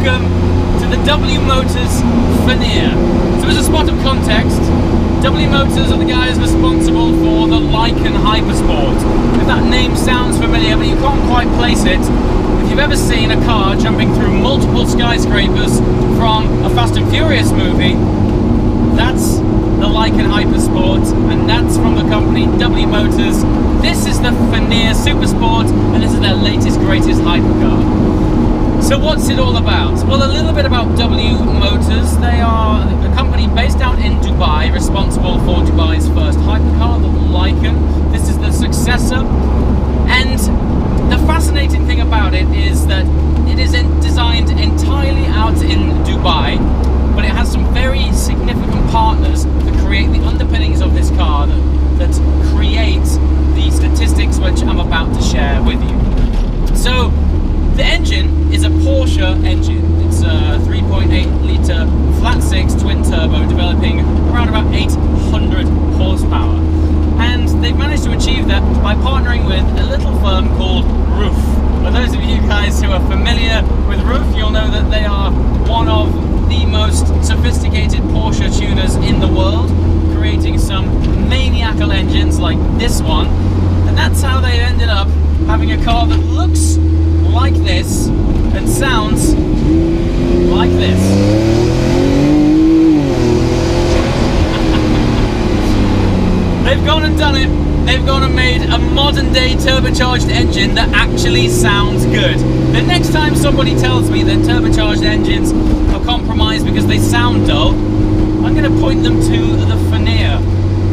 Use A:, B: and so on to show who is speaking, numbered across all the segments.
A: welcome to the W Motors Fenyr. So as a spot of context, W Motors are the guys responsible for the Lykan Hypersport. If that name sounds familiar, but you can't quite place it, if you've ever seen a car jumping through multiple skyscrapers from a Fast and Furious movie, that's the Lykan Hypersport, and that's from the company W Motors. This is the Fenyr Supersport, and this is their latest, greatest hypercar. So what's it all about? Well, a little bit about W Motors. They are a company based out in Dubai, responsible for Dubai's first hypercar, the Lykan. This is the Successor. And the fascinating thing about it is that it is designed entirely out in Dubai, but it has some very significant partners that create the underpinnings of this car that create the statistics which I'm about to share with you. So, the engine is a Porsche engine. It's a 3.8 litre flat six twin turbo developing around about 800 horsepower. And they've managed to achieve that by partnering with a little firm called Roof. For those of you guys who are familiar with Roof, you'll know that they are one of the most sophisticated Porsche tuners in the world, creating some maniacal engines like this one. And that's how they ended up having a car that looks like this and sounds like this. They've gone and done it. They've gone and made a modern day turbocharged engine that actually sounds good. The next time somebody tells me that turbocharged engines are compromised because they sound dull, I'm going to point them to the Fenyr.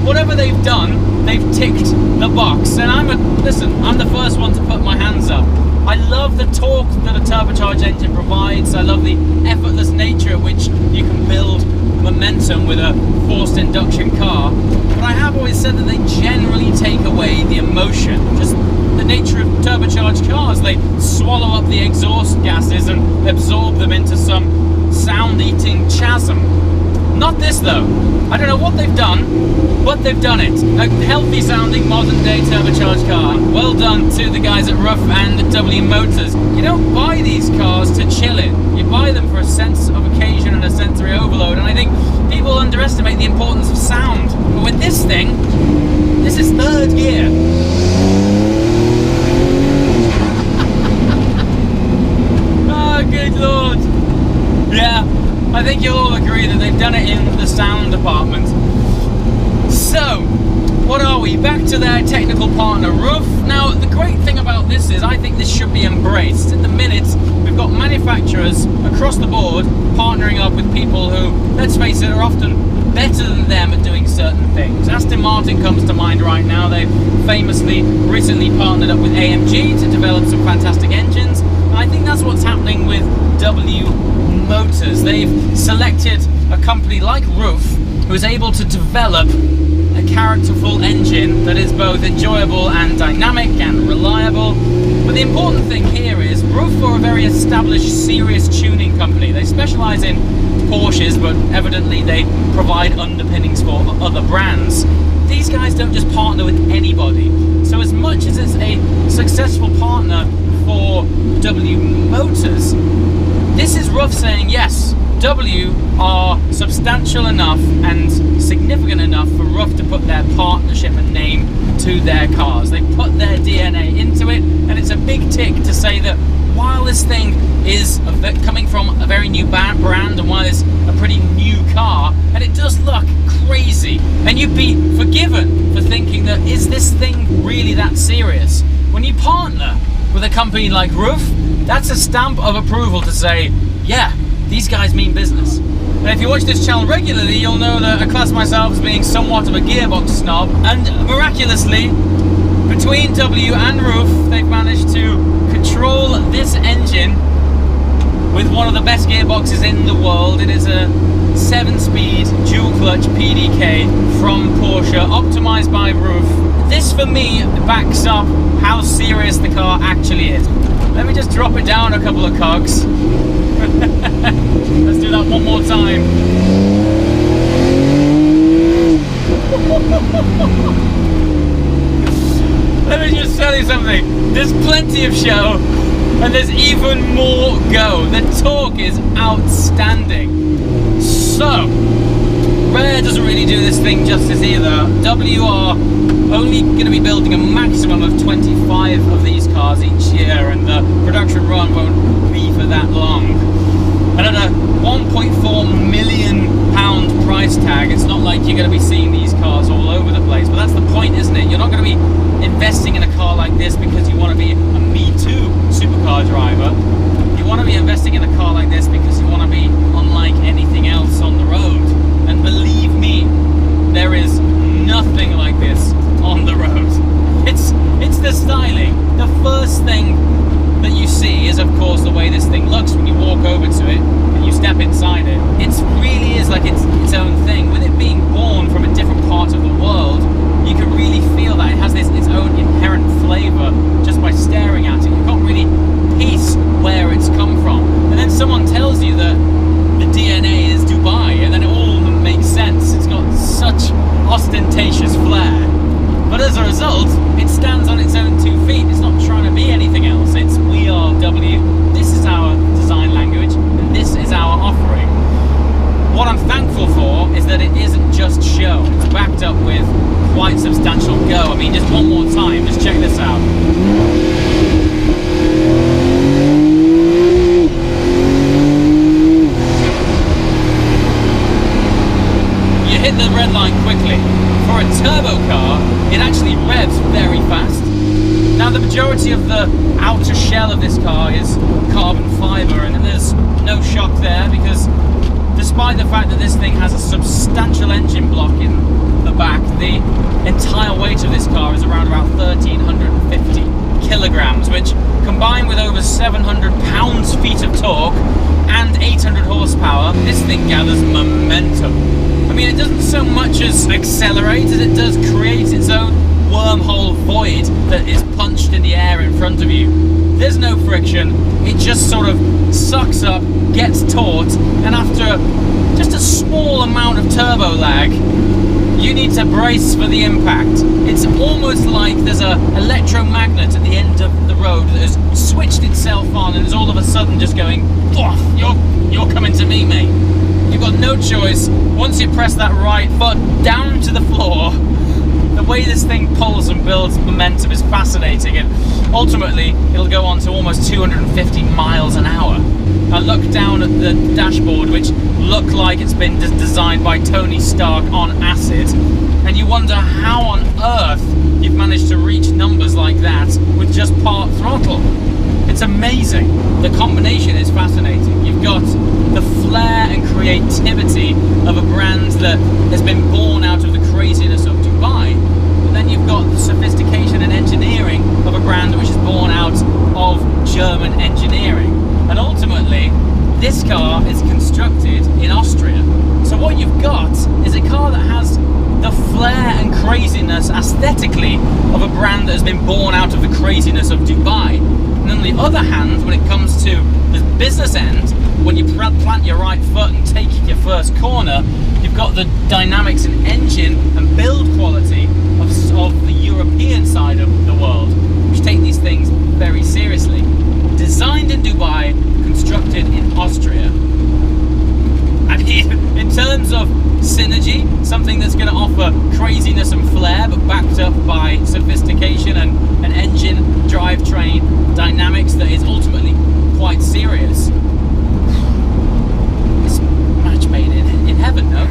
A: Whatever they've done, they've ticked the box. And I'm the first one to put my hands up. I love the torque that a turbocharged engine provides. I love the effortless nature at which you can build momentum with a forced induction car. But I have always said that they generally take away the emotion. Just the nature of turbocharged cars. They swallow up the exhaust gases and absorb them into some sound-eating chasm. Not this though. I don't know what they've done, but they've done it. A healthy sounding modern day turbocharged car. Well done to the guys at Roof and the W Motors. You don't buy these cars to chill in. You buy them for a sense of occasion and a sensory overload. And I think people underestimate the importance of sound. But with this thing, this is third gear. Oh, good lord. Yeah. I think you'll all agree that they've done it in the sound department. So, what are we? Back to their technical partner, Roof. Now, the great thing about this is I think this should be embraced. At the minute, we've got manufacturers across the board partnering up with people who, let's face it, are often better than them at doing certain things. Aston Martin comes to mind right now. They've famously recently partnered up with AMG to develop some fantastic engines. And I think that's what's happening with W Motors. They've selected a company like Roof who is able to develop a characterful engine that is both enjoyable and dynamic and reliable. But the important thing here is Roof are a very established, serious tuning company. They specialize in Porsches, but evidently they provide underpinnings for other brands. These guys don't just partner with anybody. So as much as it's a successful partner for W Motors, this is Roof saying, yes, W are substantial enough and significant enough for Roof to put their partnership and name to their cars. They put their DNA into it, and it's a big tick to say that while this thing is coming from a very new brand, and while it's a pretty new car, and it does look crazy, and you'd be forgiven for thinking that, is this thing really that serious? When you partner with a company like Roof, that's a stamp of approval to say, yeah, these guys mean business. And if you watch this channel regularly, you'll know that I class myself as being somewhat of a gearbox snob, and miraculously, between W and Roof, they've managed to control this engine with one of the best gearboxes in the world. It is a 7-speed dual-clutch PDK from Porsche, optimized by Roof. This, for me, backs up how serious the car actually is. Let me just drop it down a couple of cogs. Let's do that one more time. Let me just tell you something. There's plenty of show And there's even more go. The torque is outstanding. So, Rare doesn't really do this thing justice either. W are only going to be building a maximum of 25 of these cars each year, and the production run won't be for that long. And at a £1.4 million price tag, it's not like you're going to be seeing these cars all over the place. But that's the point, isn't it? You're not going to be investing in a car like this because you want to be a Me Too supercar driver. You want to be investing in a car like this because you want to be unlike anything else on the road. And believe me, there is nothing like this on the road. It's the styling. The first thing that you see is, of course, the way this thing looks when you walk over to it and you step inside it. It really is like its own thing. With it being born from a different part of the world, you can really feel that it has its own inherent flavour just by staring at it. You can't really piece where it's come from. And then someone tells you that the DNA is Dubai, and then it all makes sense. It's got such ostentatious flair. But as a result, it stands on its own 2 feet. It's not trying to be anything else. It's we are W. This is our design language, and this is our offering. What I'm thankful for is that it isn't just show. It's backed up with quite substantial go. I mean, just one more time, just check this out. You hit the red line quickly. For a turbo car, it actually revs very fast. Now, the majority of the outer shell of this car is carbon fibre, and there's no shock there because despite the fact that this thing has a substantial engine block in the back, the entire weight of this car is around about 1,350 kilograms, which combined with over 700 pounds-feet of torque and 800 horsepower, this thing gathers momentum. I mean, it doesn't so much as accelerate as it does create its own wormhole void that is punched in the air in front of you. There's no friction, it just sort of sucks up, gets taut, and after just a small amount of turbo lag, you need to brace for the impact. It's almost like there's an electromagnet at the end of the road that has switched itself on and is all of a sudden just going, you're coming to me, mate. You've got no choice. Once you press that right foot down to the floor, the way this thing pulls and builds momentum is fascinating, and ultimately it'll go on to almost 250 miles an hour. I look down at the dashboard, which looked like it's been designed by Tony Stark on acid, and you wonder how on earth you've managed to reach numbers like that with just part throttle. It's amazing. The combination is fascinating. You've got the flair and creativity of a brand that has been born out of the craziness of Dubai, but then you've got the sophistication and engineering of a brand which is born out of German engineering. And ultimately, this car is constructed in Austria. So what you've got is a car that has the flair and craziness aesthetically of a brand that has been born out of the craziness of Dubai. And on the other hand, when it comes to the business end, when you plant your right foot and take your first corner, you've got the dynamics and engine and build quality of the European side of the world, which take these things very seriously. Designed in Dubai, constructed in Austria. I mean, in terms of synergy, something that's going to offer craziness and flair, but backed up by sophistication and an engine drivetrain dynamics that is ultimately quite serious. It's a match made in heaven, no?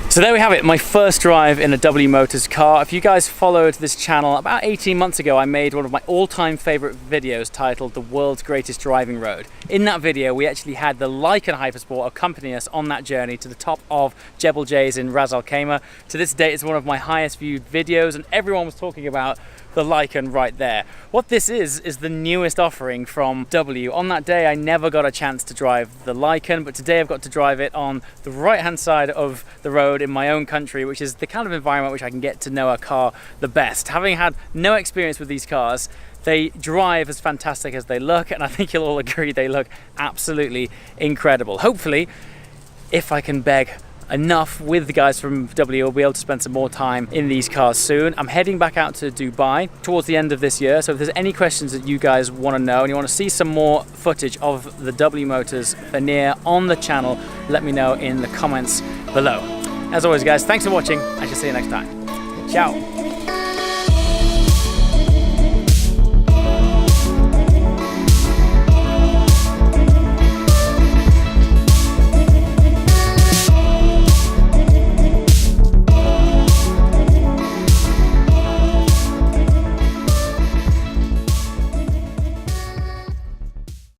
A: So there we have it, my first drive in a W Motors car. If you guys followed this channel, about 18 months ago I made one of my all-time favourite videos titled The World's Greatest Driving Road. In that video we actually had the Lykan Hypersport accompany us on that journey to the top of Jebel Jays in Ras Al Khaimah. To this date it's one of my highest viewed videos, and everyone was talking about the Lykan right there. What this is the newest offering from W. On that day I never got a chance to drive the Lykan, but today I've got to drive it on the right hand side of the road in my own country, which is the kind of environment which I can get to know a car the best. Having had no experience with these cars, they drive as fantastic as they look, and I think you'll all agree they look absolutely incredible. Hopefully, if I can beg enough with the guys from W. We'll be able to spend some more time in these cars soon. I'm heading back out to Dubai towards the end of this year, so if there's any questions that you guys want to know and you want to see some more footage of the W Motors Fenyr on the channel, let me know in the comments below. As always guys, thanks for watching. I shall see you next time. Ciao.